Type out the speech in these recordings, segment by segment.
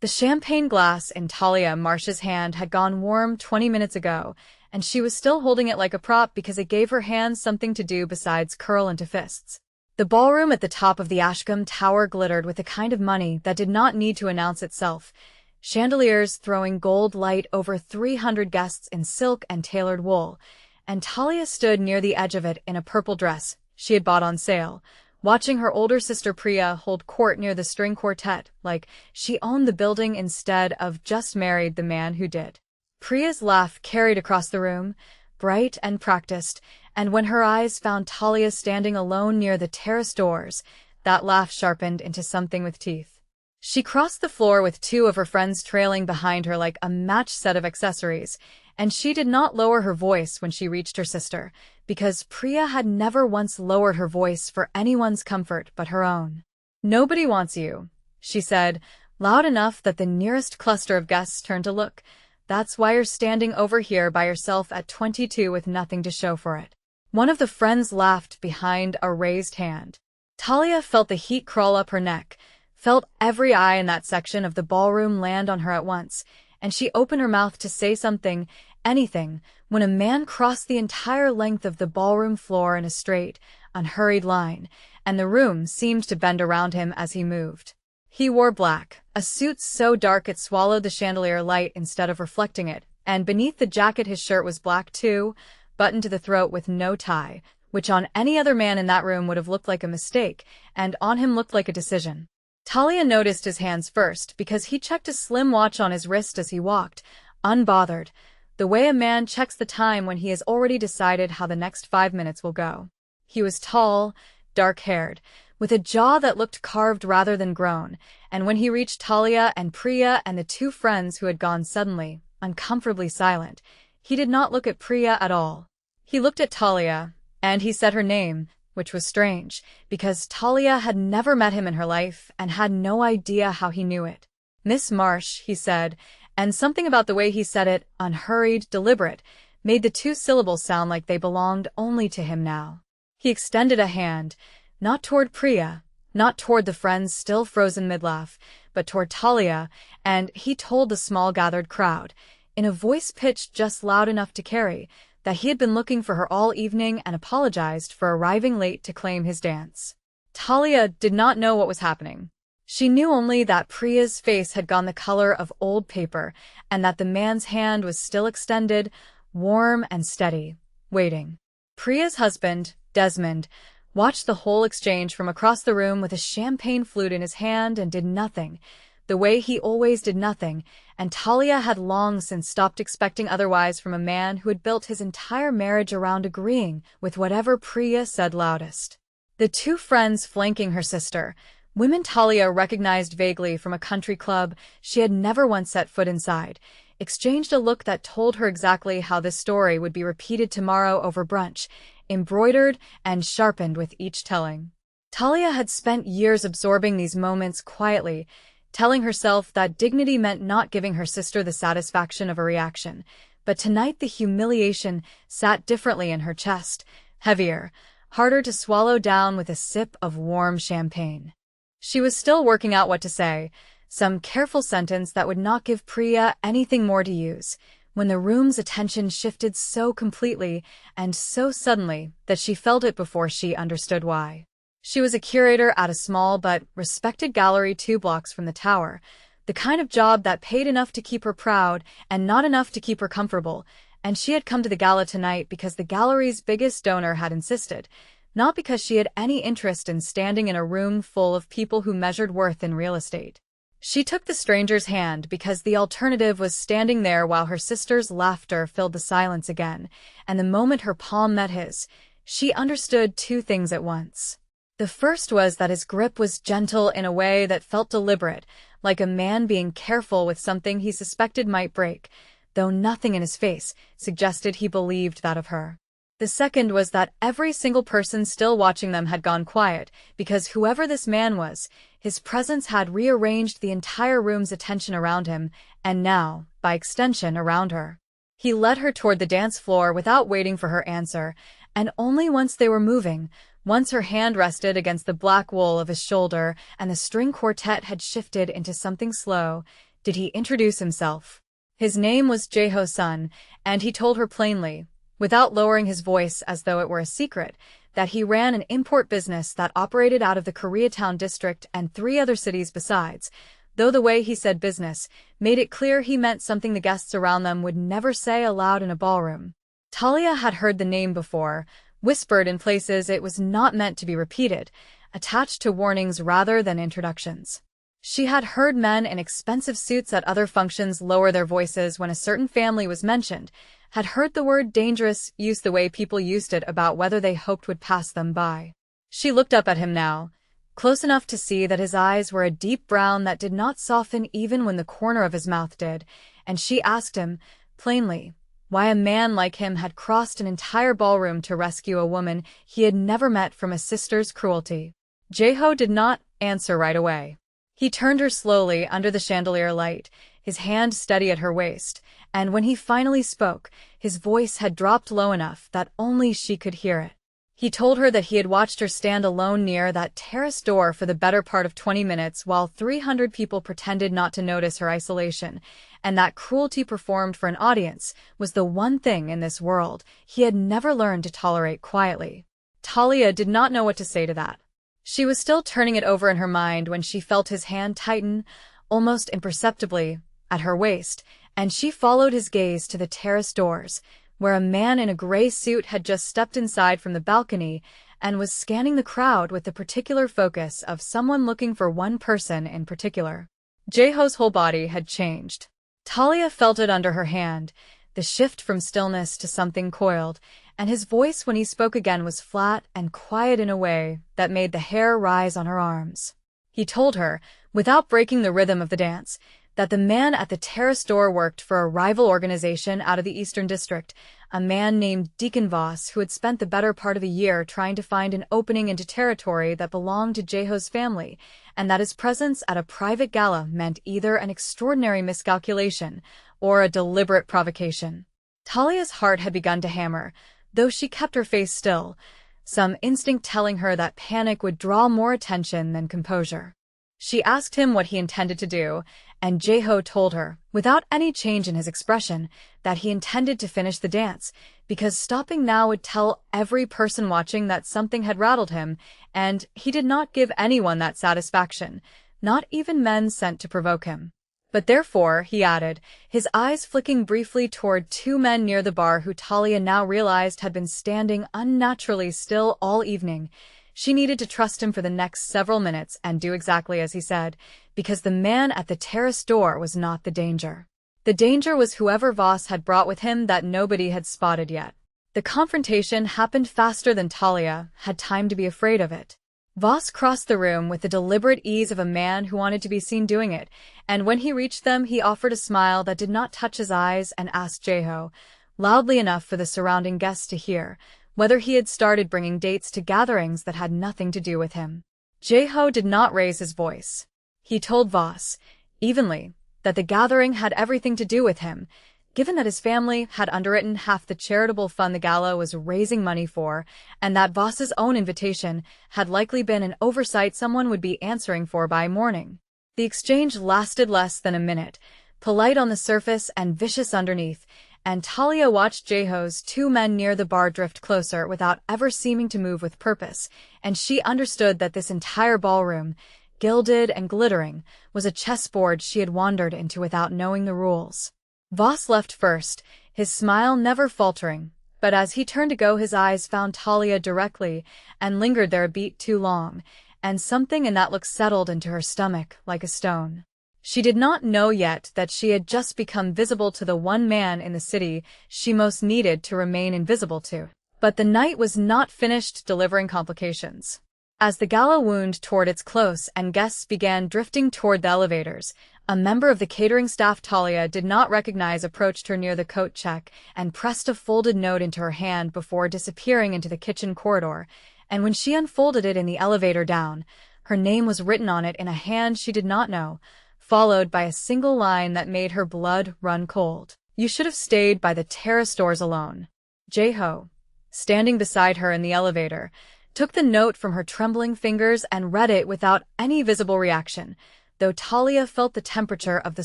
The champagne glass in Talia Marsh's hand had gone warm 20 minutes ago, and she was still holding it like a prop because it gave her hands something to do besides curl into fists. The ballroom at the top of the Ashcombe Tower glittered with a kind of money that did not need to announce itself. Chandeliers throwing gold light over 300 guests in silk and tailored wool, and Talia stood near the edge of it in a purple dress she had bought on sale, watching her older sister Priya hold court near the string quartet like she owned the building instead of just married the man who did. Priya's laugh carried across the room, bright and practiced, and when her eyes found Talia standing alone near the terrace doors, that laugh sharpened into something with teeth. She crossed the floor with two of her friends trailing behind her like a matched set of accessories, and she did not lower her voice when she reached her sister, because Priya had never once lowered her voice for anyone's comfort but her own. "Nobody wants you," she said, loud enough that the nearest cluster of guests turned to look. "That's why you're standing over here by yourself at 22 with nothing to show for it." One of the friends laughed behind a raised hand. Talia felt the heat crawl up her neck, felt every eye in that section of the ballroom land on her at once, and she opened her mouth to say something, anything, when a man crossed the entire length of the ballroom floor in a straight, unhurried line, and the room seemed to bend around him as he moved. He wore black, a suit so dark it swallowed the chandelier light instead of reflecting it, and beneath the jacket his shirt was black too, buttoned to the throat with no tie, which on any other man in that room would have looked like a mistake, and on him looked like a decision. Talia noticed his hands first because he checked a slim watch on his wrist as he walked, unbothered, the way a man checks the time when he has already decided how the next 5 minutes will go. He was tall, dark-haired, with a jaw that looked carved rather than grown, and when he reached Talia and Priya and the two friends who had gone suddenly, uncomfortably silent, he did not look at Priya at all. He looked at Talia, and he said her name, which was strange, because Talia had never met him in her life and had no idea how he knew it. "Miss Marsh," he said, and something about the way he said it, unhurried, deliberate, made the two syllables sound like they belonged only to him now. He extended a hand, not toward Priya, not toward the friends still frozen mid-laugh, but toward Talia, and he told the small gathered crowd, in a voice pitched just loud enough to carry, that he had been looking for her all evening and apologized for arriving late to claim his dance. Talia did not know what was happening. She knew only that Priya's face had gone the color of old paper and that the man's hand was still extended, warm and steady, waiting. Priya's husband, Desmond, watched the whole exchange from across the room with a champagne flute in his hand and did nothing, the way he always did nothing, and Talia had long since stopped expecting otherwise from a man who had built his entire marriage around agreeing with whatever Priya said loudest. The two friends flanking her sister, women Talia recognized vaguely from a country club she had never once set foot inside, exchanged a look that told her exactly how this story would be repeated tomorrow over brunch, embroidered and sharpened with each telling. Talia had spent years absorbing these moments quietly, telling herself that dignity meant not giving her sister the satisfaction of a reaction, but tonight the humiliation sat differently in her chest, heavier, harder to swallow down with a sip of warm champagne. She was still working out what to say, some careful sentence that would not give Priya anything more to use, when the room's attention shifted so completely and so suddenly that she felt it before she understood why. She was a curator at a small but respected gallery 2 blocks from the tower, the kind of job that paid enough to keep her proud and not enough to keep her comfortable, and she had come to the gala tonight because the gallery's biggest donor had insisted, not because she had any interest in standing in a room full of people who measured worth in real estate. She took the stranger's hand because the alternative was standing there while her sister's laughter filled the silence again, and the moment her palm met his, she understood two things at once. The first was that his grip was gentle in a way that felt deliberate, like a man being careful with something he suspected might break, though nothing in his face suggested he believed that of her. The second was that every single person still watching them had gone quiet, because whoever this man was, his presence had rearranged the entire room's attention around him, and now, by extension, around her. He led her toward the dance floor without waiting for her answer, and only once they were moving, once her hand rested against the black wool of his shoulder and the string quartet had shifted into something slow, did he introduce himself. His name was Jae-ho-sun, and he told her plainly, without lowering his voice as though it were a secret, that he ran an import business that operated out of the Koreatown district and 3 other cities besides, though the way he said business made it clear he meant something the guests around them would never say aloud in a ballroom. Talia had heard the name before, whispered in places it was not meant to be repeated, attached to warnings rather than introductions. She had heard men in expensive suits at other functions lower their voices when a certain family was mentioned, had heard the word dangerous used the way people used it about whether they hoped would pass them by. She looked up at him now, close enough to see that his eyes were a deep brown that did not soften even when the corner of his mouth did, and she asked him, plainly, why a man like him had crossed an entire ballroom to rescue a woman he had never met from a sister's cruelty. Jae-ho did not answer right away. He turned her slowly under the chandelier light, his hand steady at her waist, and when he finally spoke, his voice had dropped low enough that only she could hear it. He told her that he had watched her stand alone near that terrace door for the better part of 20 minutes while 300 people pretended not to notice her isolation, and that cruelty performed for an audience was the one thing in this world he had never learned to tolerate quietly. Talia did not know what to say to that. She was still turning it over in her mind when she felt his hand tighten, almost imperceptibly, at her waist, and she followed his gaze to the terrace doors, where a man in a gray suit had just stepped inside from the balcony and was scanning the crowd with the particular focus of someone looking for one person in particular. Jae-ho's whole body had changed. Talia felt it under her hand, the shift from stillness to something coiled, and his voice when he spoke again was flat and quiet in a way that made the hair rise on her arms. He told her, without breaking the rhythm of the dance, that the man at the terrace door worked for a rival organization out of the Eastern District, a man named Deacon Voss who had spent the better part of a year trying to find an opening into territory that belonged to Jae-ho's family, and that his presence at a private gala meant either an extraordinary miscalculation or a deliberate provocation. Talia's heart had begun to hammer, though she kept her face still, some instinct telling her that panic would draw more attention than composure. She asked him what he intended to do, and Jae-ho told her, without any change in his expression, that he intended to finish the dance, because stopping now would tell every person watching that something had rattled him, and he did not give anyone that satisfaction, not even men sent to provoke him. But therefore, he added, his eyes flicking briefly toward 2 men near the bar who Talia now realized had been standing unnaturally still all evening, she needed to trust him for the next several minutes and do exactly as he said, because the man at the terrace door was not the danger. The danger was whoever Voss had brought with him that nobody had spotted yet. The confrontation happened faster than Talia had time to be afraid of it. Voss crossed the room with the deliberate ease of a man who wanted to be seen doing it, and when he reached them he offered a smile that did not touch his eyes and asked Jae-ho, loudly enough for the surrounding guests to hear, whether he had started bringing dates to gatherings that had nothing to do with him. Jae-ho did not raise his voice. He told Voss, evenly, that the gathering had everything to do with him, given that his family had underwritten half the charitable fund the gala was raising money for, and that Voss's own invitation had likely been an oversight someone would be answering for by morning. The exchange lasted less than a minute, polite on the surface and vicious underneath, and Talia watched Jae-ho's 2 men near the bar drift closer without ever seeming to move with purpose, and she understood that this entire ballroom, gilded and glittering, was a chessboard she had wandered into without knowing the rules. Voss left first, his smile never faltering, but as he turned to go his eyes found Talia directly and lingered there a beat too long, and something in that look settled into her stomach like a stone. She did not know yet that she had just become visible to the one man in the city she most needed to remain invisible to. But the night was not finished delivering complications. As the gala wound toward its close and guests began drifting toward the elevators, a member of the catering staff Talia did not recognize approached her near the coat check and pressed a folded note into her hand before disappearing into the kitchen corridor, and when she unfolded it in the elevator down, her name was written on it in a hand she did not know, followed by a single line that made her blood run cold. You should have stayed by the terrace doors alone. Jae-ho, standing beside her in the elevator, took the note from her trembling fingers and read it without any visible reaction, though Talia felt the temperature of the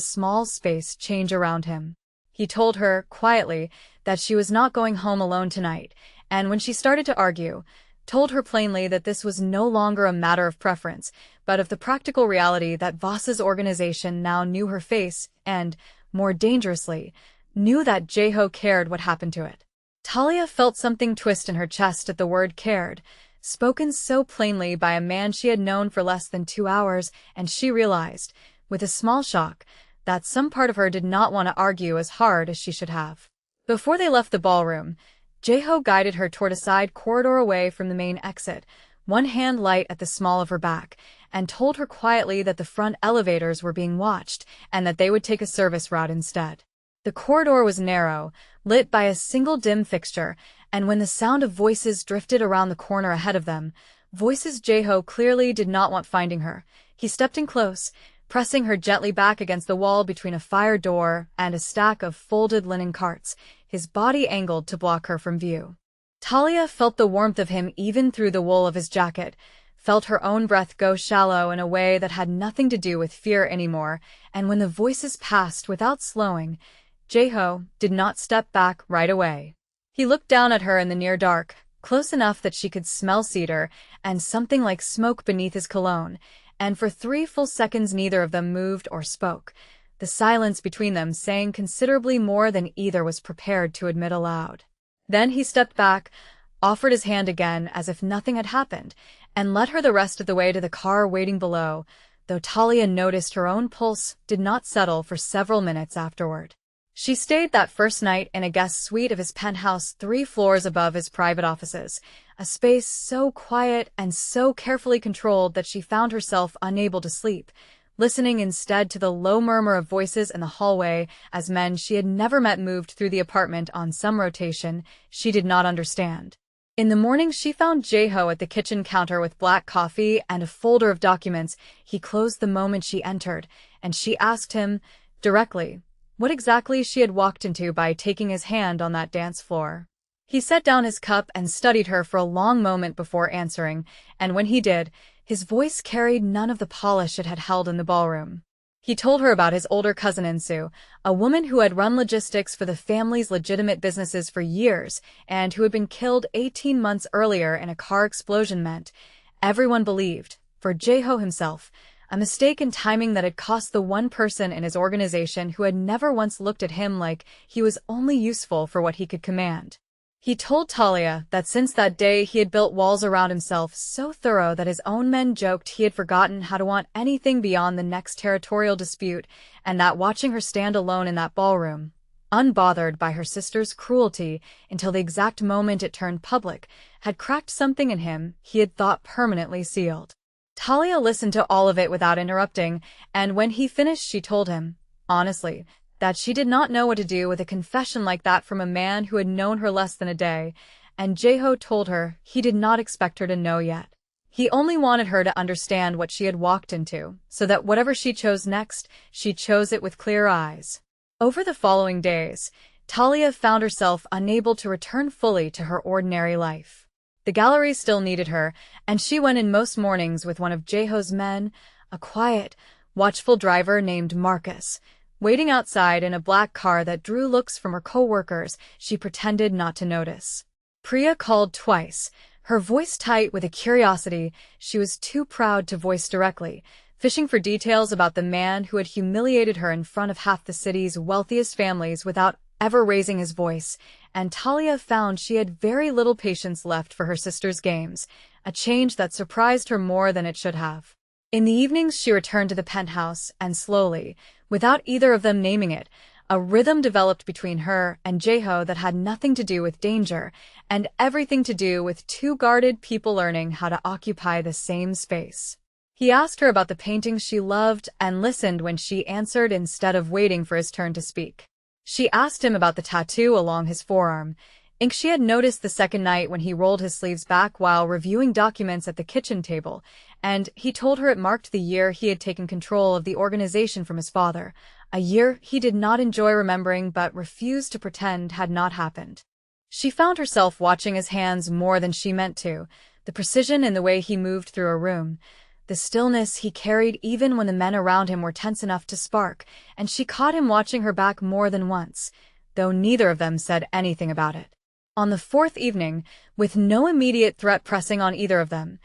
small space change around him. He told her, quietly, that she was not going home alone tonight, and when she started to argue, told her plainly that this was no longer a matter of preference, but of the practical reality that Voss's organization now knew her face and, more dangerously, knew that Jae-ho cared what happened to it. Talia felt something twist in her chest at the word cared, spoken so plainly by a man she had known for less than 2 hours, and she realized, with a small shock, that some part of her did not want to argue as hard as she should have. Before they left the ballroom, Jae-ho guided her toward a side corridor away from the main exit, one hand light at the small of her back, and told her quietly that the front elevators were being watched and that they would take a service route instead. The corridor was narrow, lit by a single dim fixture, and when the sound of voices drifted around the corner ahead of them, voices Jae-ho clearly did not want finding her. He stepped in close, pressing her gently back against the wall between a fire door and a stack of folded linen carts, his body angled to block her from view. Talia felt the warmth of him even through the wool of his jacket, felt her own breath go shallow in a way that had nothing to do with fear anymore, and when the voices passed without slowing, Jae-ho did not step back right away. He looked down at her in the near dark, close enough that she could smell cedar and something like smoke beneath his cologne, and for 3 full seconds neither of them moved or spoke, the silence between them saying considerably more than either was prepared to admit aloud. Then he stepped back, offered his hand again as if nothing had happened, and led her the rest of the way to the car waiting below, though Talia noticed her own pulse did not settle for several minutes afterward. She stayed that first night in a guest suite of his penthouse 3 floors above his private offices, a space so quiet and so carefully controlled that she found herself unable to sleep, listening instead to the low murmur of voices in the hallway as men she had never met moved through the apartment on some rotation she did not understand. In the morning she found Jae-ho at the kitchen counter with black coffee and a folder of documents. He closed the moment she entered, and she asked him, directly, what exactly she had walked into by taking his hand on that dance floor. He set down his cup and studied her for a long moment before answering, and when he did, his voice carried none of the polish it had held in the ballroom. He told her about his older cousin Insu, a woman who had run logistics for the family's legitimate businesses for years and who had been killed 18 months earlier in a car explosion meant, everyone believed, for Jae-ho himself, a mistake in timing that had cost the one person in his organization who had never once looked at him like he was only useful for what he could command. He told Talia that since that day he had built walls around himself so thorough that his own men joked he had forgotten how to want anything beyond the next territorial dispute, and that watching her stand alone in that ballroom, unbothered by her sister's cruelty until the exact moment it turned public, had cracked something in him he had thought permanently sealed. Talia listened to all of it without interrupting, and when he finished she told him, honestly, that she did not know what to do with a confession like that from a man who had known her less than a day, and Jae-ho told her he did not expect her to know yet. He only wanted her to understand what she had walked into, so that whatever she chose next, she chose it with clear eyes. Over the following days, Talia found herself unable to return fully to her ordinary life. The gallery still needed her, and she went in most mornings with one of Jae-ho's men, a quiet, watchful driver named Marcus. Waiting outside in a black car that drew looks from her co-workers, she pretended not to notice. Priya called twice, her voice tight with a curiosity she was too proud to voice directly, fishing for details about the man who had humiliated her in front of half the city's wealthiest families without ever raising his voice, and Talia found she had very little patience left for her sister's games, a change that surprised her more than it should have. In the evenings she returned to the penthouse, and slowly, without either of them naming it, a rhythm developed between her and Jae-ho that had nothing to do with danger, and everything to do with 2 guarded people learning how to occupy the same space. He asked her about the paintings she loved and listened when she answered instead of waiting for his turn to speak. She asked him about the tattoo along his forearm, ink she had noticed the second night when he rolled his sleeves back while reviewing documents at the kitchen table, and he told her it marked the year he had taken control of the organization from his father, a year he did not enjoy remembering but refused to pretend had not happened. She found herself watching his hands more than she meant to, the precision in the way he moved through a room, the stillness he carried even when the men around him were tense enough to spark, and she caught him watching her back more than once, though neither of them said anything about it. On the fourth evening, with no immediate threat pressing on either of them,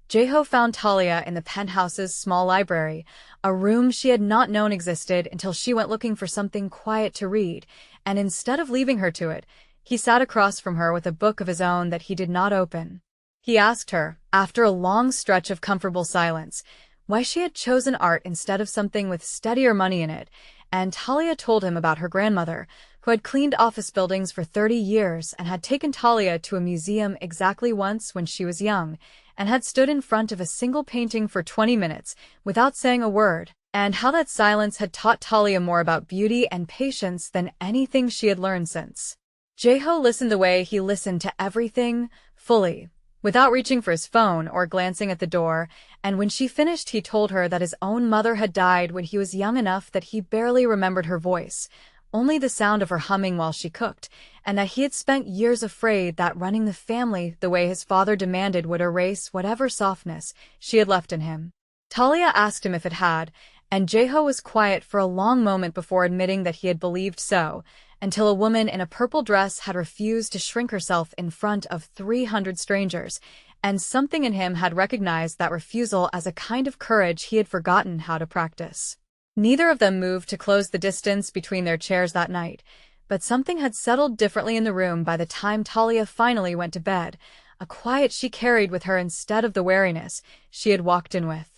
Jae-ho found Talia in the penthouse's small library, a room she had not known existed until she went looking for something quiet to read, and instead of leaving her to it, he sat across from her with a book of his own that he did not open. He asked her, after a long stretch of comfortable silence, why she had chosen art instead of something with steadier money in it, and Talia told him about her grandmother, who had cleaned office buildings for 30 years and had taken Talia to a museum exactly once when she was young, and had stood in front of a single painting for 20 minutes without saying a word, and how that silence had taught Talia more about beauty and patience than anything she had learned since. Jae-ho listened the way he listened to everything, fully, without reaching for his phone or glancing at the door, and when she finished he told her that his own mother had died when he was young enough that he barely remembered her voice, only the sound of her humming while she cooked, and that he had spent years afraid that running the family the way his father demanded would erase whatever softness she had left in him. Talia asked him if it had, and Jae-ho was quiet for a long moment before admitting that he had believed so, until a woman in a purple dress had refused to shrink herself in front of 300 strangers, and something in him had recognized that refusal as a kind of courage he had forgotten how to practice. Neither of them moved to close the distance between their chairs that night, but something had settled differently in the room by the time Talia finally went to bed, a quiet she carried with her instead of the wariness she had walked in with.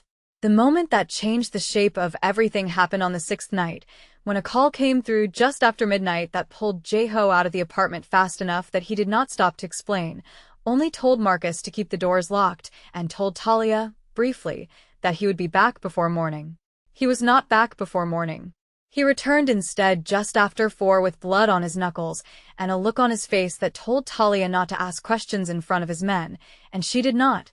The moment that changed the shape of everything happened on the sixth night, when a call came through just after midnight that pulled Jae-ho out of the apartment fast enough that he did not stop to explain, only told Marcus to keep the doors locked, and told Talia, briefly, that he would be back before morning. He was not back before morning. He returned instead just after 4 with blood on his knuckles and a look on his face that told Talia not to ask questions in front of his men, and she did not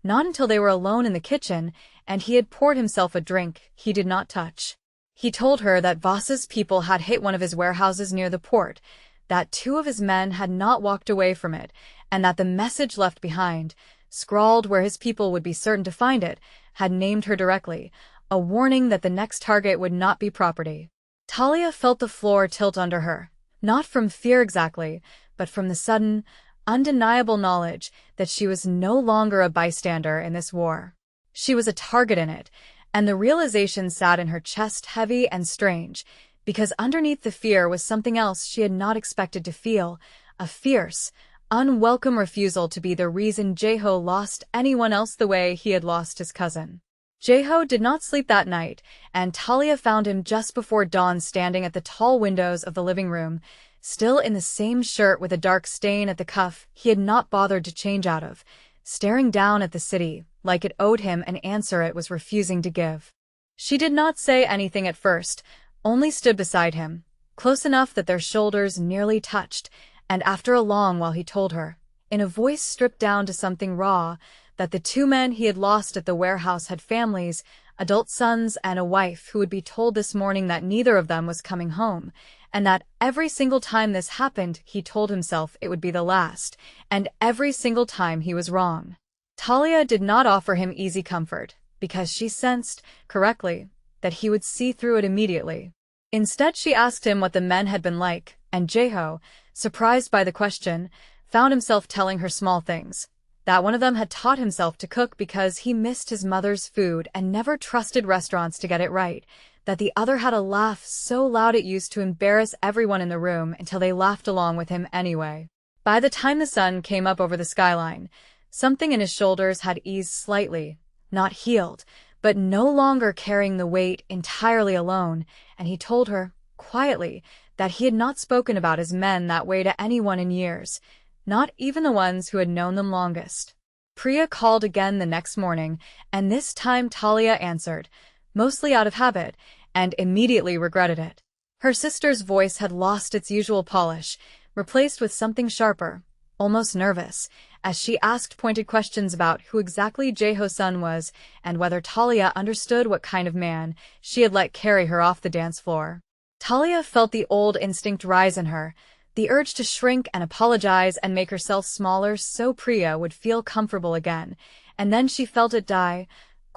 until they were alone in the kitchen, and he had poured himself a drink he did not touch. He told her that Voss's people had hit one of his warehouses near the port, that 2 of his men had not walked away from it, and that the message left behind, scrawled where his people would be certain to find it, had named her directly, a warning that the next target would not be property. Talia felt the floor tilt under her, not from fear exactly, but from the sudden, undeniable knowledge that she was no longer a bystander in this war. She was a target in it, and the realization sat in her chest heavy and strange, because underneath the fear was something else she had not expected to feel, a fierce, unwelcome refusal to be the reason Jae-ho lost anyone else the way he had lost his cousin. Jae-ho did not sleep that night, and Talia found him just before dawn standing at the tall windows of the living room, still in the same shirt with a dark stain at the cuff he had not bothered to change out of, staring down at the city, like it owed him an answer it was refusing to give. She did not say anything at first, only stood beside him, close enough that their shoulders nearly touched, and after a long while he told her, in a voice stripped down to something raw, that the 2 men he had lost at the warehouse had families, adult sons and a wife who would be told this morning that neither of them was coming home, and that every single time this happened he told himself it would be the last, and every single time he was wrong. Talia did not offer him easy comfort, because she sensed, correctly, that he would see through it immediately. Instead she asked him what the men had been like, and Jae-ho, surprised by the question, found himself telling her small things. That one of them had taught himself to cook because he missed his mother's food and never trusted restaurants to get it right, that the other had a laugh so loud it used to embarrass everyone in the room until they laughed along with him anyway. By the time the sun came up over the skyline, something in his shoulders had eased slightly, not healed, but no longer carrying the weight entirely alone, and he told her, quietly, that he had not spoken about his men that way to anyone in years, not even the ones who had known them longest. Priya called again the next morning, and this time Talia answered, mostly out of habit, and immediately regretted it. Her sister's voice had lost its usual polish, replaced with something sharper, almost nervous, as she asked pointed questions about who exactly Jae-ho's son was and whether Talia understood what kind of man she had let carry her off the dance floor. Talia felt the old instinct rise in her, the urge to shrink and apologize and make herself smaller so Priya would feel comfortable again, and then she felt it die,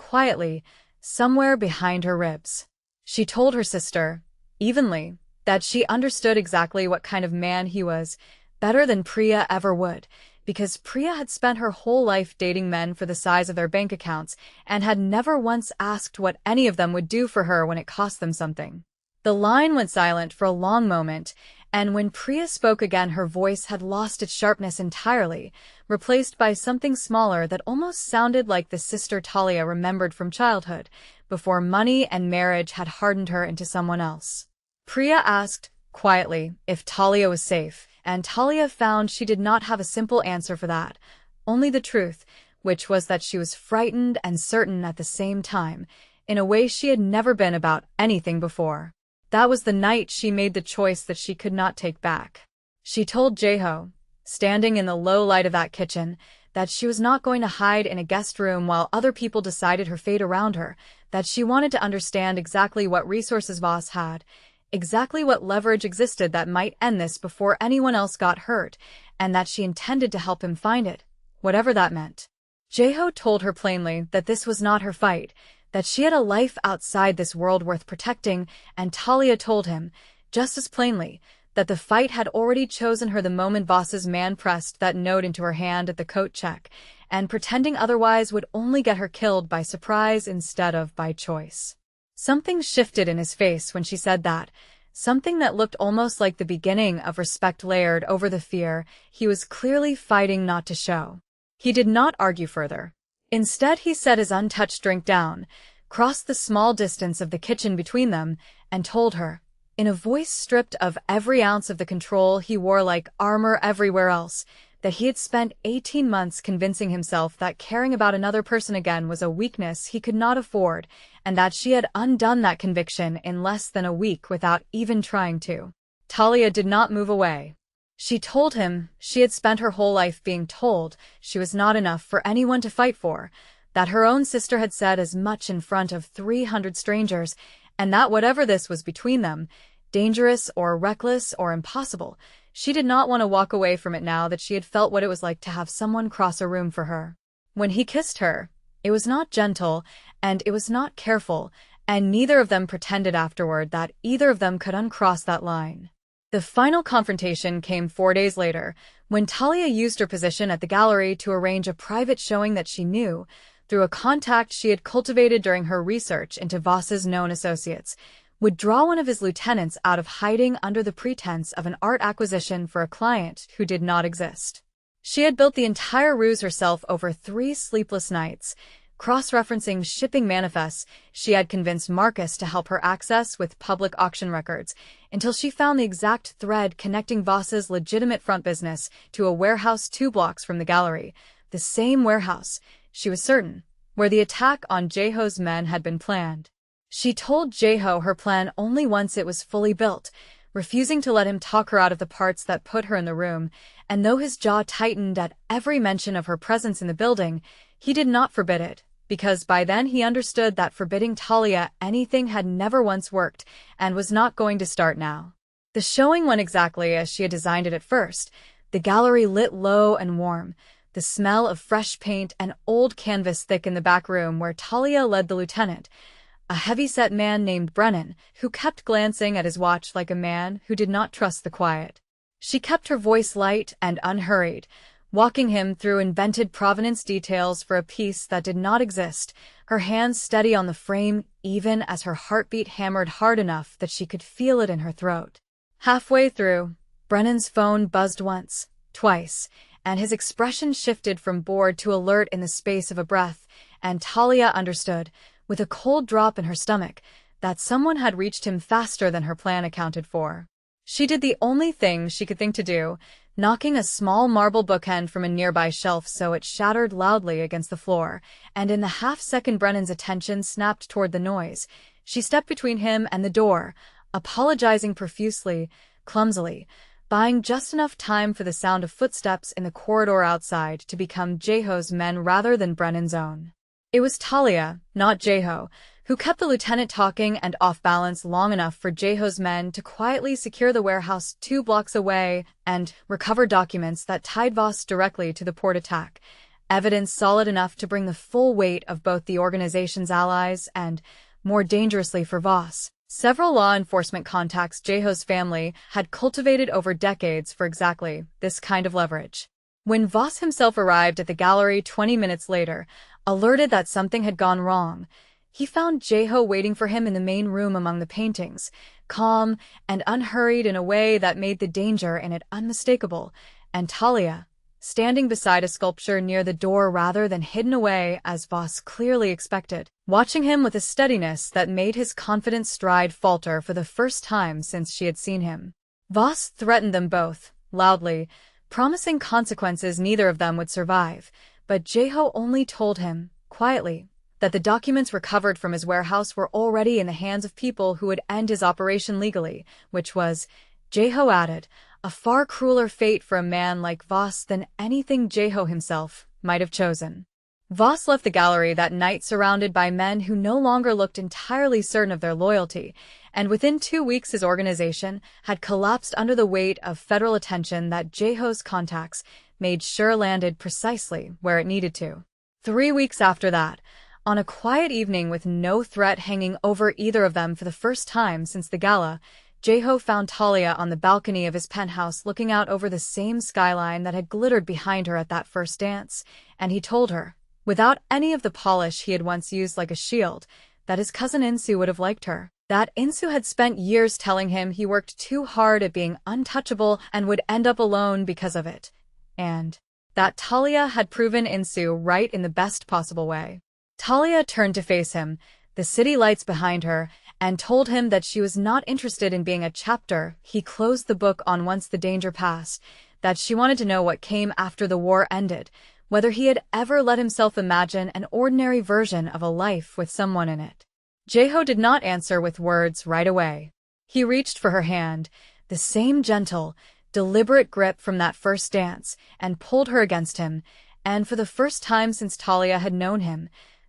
quietly, somewhere behind her ribs. She told her sister, evenly, that she understood exactly what kind of man he was, better than Priya ever would, because Priya had spent her whole life dating men for the size of their bank accounts and had never once asked what any of them would do for her when it cost them something. The line went silent for a long moment, and when Priya spoke again her voice had lost its sharpness entirely, replaced by something smaller that almost sounded like the sister Talia remembered from childhood, before money and marriage had hardened her into someone else. Priya asked, quietly, if Talia was safe, and Talia found she did not have a simple answer for that, only the truth, which was that she was frightened and certain at the same time, in a way she had never been about anything before. That was the night she made the choice that she could not take back. She told Jaeho, standing in the low light of that kitchen, that she was not going to hide in a guest room while other people decided her fate around her, that she wanted to understand exactly what resources Voss had, exactly what leverage existed that might end this before anyone else got hurt, and that she intended to help him find it, whatever that meant. Jaeho told her plainly that this was not her fight, that she had a life outside this world worth protecting, and Talia told him, just as plainly, that the fight had already chosen her the moment Voss's man pressed that note into her hand at the coat check, and pretending otherwise would only get her killed by surprise instead of by choice. Something shifted in his face when she said that, something that looked almost like the beginning of respect layered over the fear he was clearly fighting not to show. He did not argue further. Instead, he set his untouched drink down, crossed the small distance of the kitchen between them, and told her, in a voice stripped of every ounce of the control he wore like armor everywhere else, that he had spent 18 months convincing himself that caring about another person again was a weakness he could not afford, and that she had undone that conviction in less than a week without even trying to. Talia did not move away. She told him she had spent her whole life being told she was not enough for anyone to fight for, that her own sister had said as much in front of 300 strangers, and that whatever this was between them, dangerous or reckless or impossible, she did not want to walk away from it now that she had felt what it was like to have someone cross a room for her. When he kissed her, it was not gentle, and it was not careful, and neither of them pretended afterward that either of them could uncross that line. The final confrontation came 4 days later, when Talia used her position at the gallery to arrange a private showing that she knew, through a contact she had cultivated during her research into Voss's known associates, would draw one of his lieutenants out of hiding under the pretense of an art acquisition for a client who did not exist. She had built the entire ruse herself over 3 sleepless nights. Cross-referencing shipping manifests, she had convinced Marcus to help her access with public auction records, until she found the exact thread connecting Voss's legitimate front business to a warehouse 2 blocks from the gallery, the same warehouse, she was certain, where the attack on Jaeho's men had been planned. She told Jaeho her plan only once it was fully built, refusing to let him talk her out of the parts that put her in the room, and though his jaw tightened at every mention of her presence in the building, he did not forbid it, because by then he understood that forbidding Talia anything had never once worked, and was not going to start now. The showing went exactly as she had designed it at first, the gallery lit low and warm, the smell of fresh paint and old canvas thick in the back room where Talia led the lieutenant, a heavy-set man named Brennan, who kept glancing at his watch like a man who did not trust the quiet. She kept her voice light and unhurried, walking him through invented provenance details for a piece that did not exist, her hands steady on the frame even as her heartbeat hammered hard enough that she could feel it in her throat. Halfway through, Brennan's phone buzzed once, twice, and his expression shifted from bored to alert in the space of a breath, and Talia understood, with a cold drop in her stomach, that someone had reached him faster than her plan accounted for. She did the only thing she could think to do, knocking a small marble bookend from a nearby shelf so it shattered loudly against the floor, and in the half-second Brennan's attention snapped toward the noise, she stepped between him and the door, apologizing profusely, clumsily, buying just enough time for the sound of footsteps in the corridor outside to become Jaeho's men rather than Brennan's own. It was Talia, not Jaeho, who kept the lieutenant talking and off balance long enough for Jaeho's men to quietly secure the warehouse 2 blocks away and recover documents that tied Voss directly to the port attack, evidence solid enough to bring the full weight of both the organization's allies and, more dangerously for Voss, several law enforcement contacts Jaeho's family had cultivated over decades for exactly this kind of leverage. When Voss himself arrived at the gallery 20 minutes later, alerted that something had gone wrong, he found Jaeho waiting for him in the main room among the paintings, calm and unhurried in a way that made the danger in it unmistakable, and Talia, standing beside a sculpture near the door rather than hidden away as Voss clearly expected, watching him with a steadiness that made his confident stride falter for the first time since she had seen him. Voss threatened them both, loudly, promising consequences neither of them would survive, but Jaeho only told him, quietly, that the documents recovered from his warehouse were already in the hands of people who would end his operation legally, which was, Jaeho added, a far crueler fate for a man like Voss than anything Jaeho himself might have chosen. Voss left the gallery that night surrounded by men who no longer looked entirely certain of their loyalty, and within 2 weeks his organization had collapsed under the weight of federal attention that Jaeho's contacts made sure landed precisely where it needed to. 3 weeks after that, on a quiet evening with no threat hanging over either of them for the first time since the gala, Jaeho found Talia on the balcony of his penthouse looking out over the same skyline that had glittered behind her at that first dance, and he told her, without any of the polish he had once used like a shield, that his cousin Insu would have liked her, that Insu had spent years telling him he worked too hard at being untouchable and would end up alone because of it, and that Talia had proven Insu right in the best possible way. Talia turned to face him, the city lights behind her, and told him that she was not interested in being a chapter he closed the book on once the danger passed, that she wanted to know what came after the war ended, whether he had ever let himself imagine an ordinary version of a life with someone in it. Jaeho did not answer with words right away. He reached for her hand, the same gentle, deliberate grip from that first dance, and pulled her against him, and for the first time since Talia had known him,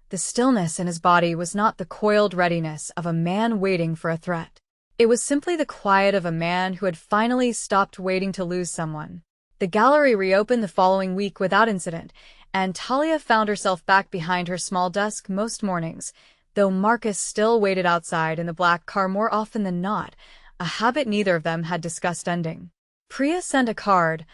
the stillness in his body was not the coiled readiness of a man waiting for a threat. It was simply the quiet of a man who had finally stopped waiting to lose someone. The gallery reopened the following week without incident, and Talia found herself back behind her small desk most mornings, though Marcus still waited outside in the black car more often than not, a habit neither of them had discussed ending. Priya sent a card,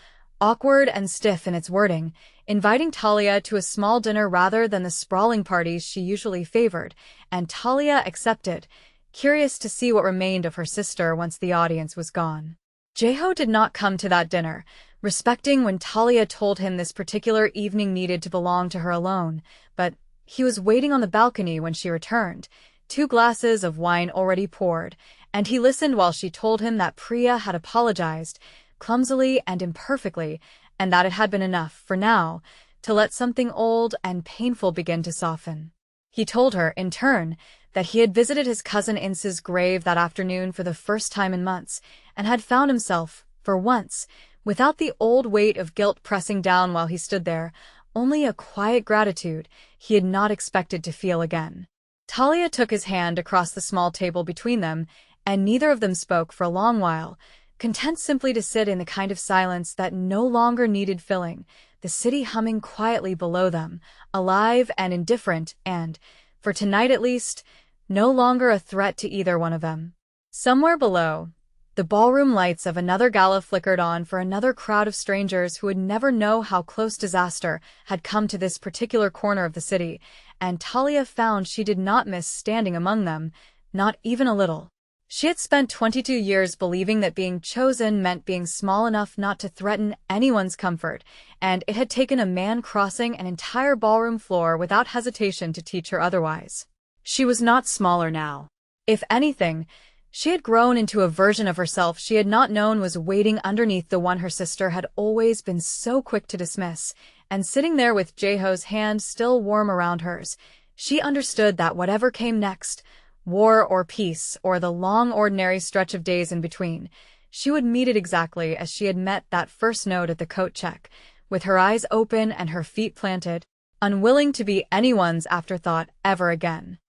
awkward and stiff in its wording, inviting Talia to a small dinner rather than the sprawling parties she usually favored, and Talia accepted, curious to see what remained of her sister once the audience was gone. Jaeho did not come to that dinner, respecting when Talia told him this particular evening needed to belong to her alone, but he was waiting on the balcony when she returned, 2 glasses of wine already poured, and he listened while she told him that Priya had apologized, clumsily and imperfectly, and that it had been enough, for now, to let something old and painful begin to soften. He told her, in turn, that he had visited his cousin Insu's grave that afternoon for the first time in months, and had found himself, for once, without the old weight of guilt pressing down while he stood there, only a quiet gratitude he had not expected to feel again. Talia took his hand across the small table between them, and neither of them spoke for a long while, content simply to sit in the kind of silence that no longer needed filling, the city humming quietly below them, alive and indifferent and, for tonight at least, no longer a threat to either one of them. Somewhere below, the ballroom lights of another gala flickered on for another crowd of strangers who would never know how close disaster had come to this particular corner of the city, and Talia found she did not miss standing among them, not even a little. She had spent 22 years believing that being chosen meant being small enough not to threaten anyone's comfort, and it had taken a man crossing an entire ballroom floor without hesitation to teach her otherwise. She was not smaller now. If anything, she had grown into a version of herself she had not known was waiting underneath the one her sister had always been so quick to dismiss, and sitting there with Jaeho's hand still warm around hers, she understood that whatever came next, war or peace, or the long ordinary stretch of days in between, she would meet it exactly as she had met that first note at the coat check, with her eyes open and her feet planted, unwilling to be anyone's afterthought ever again.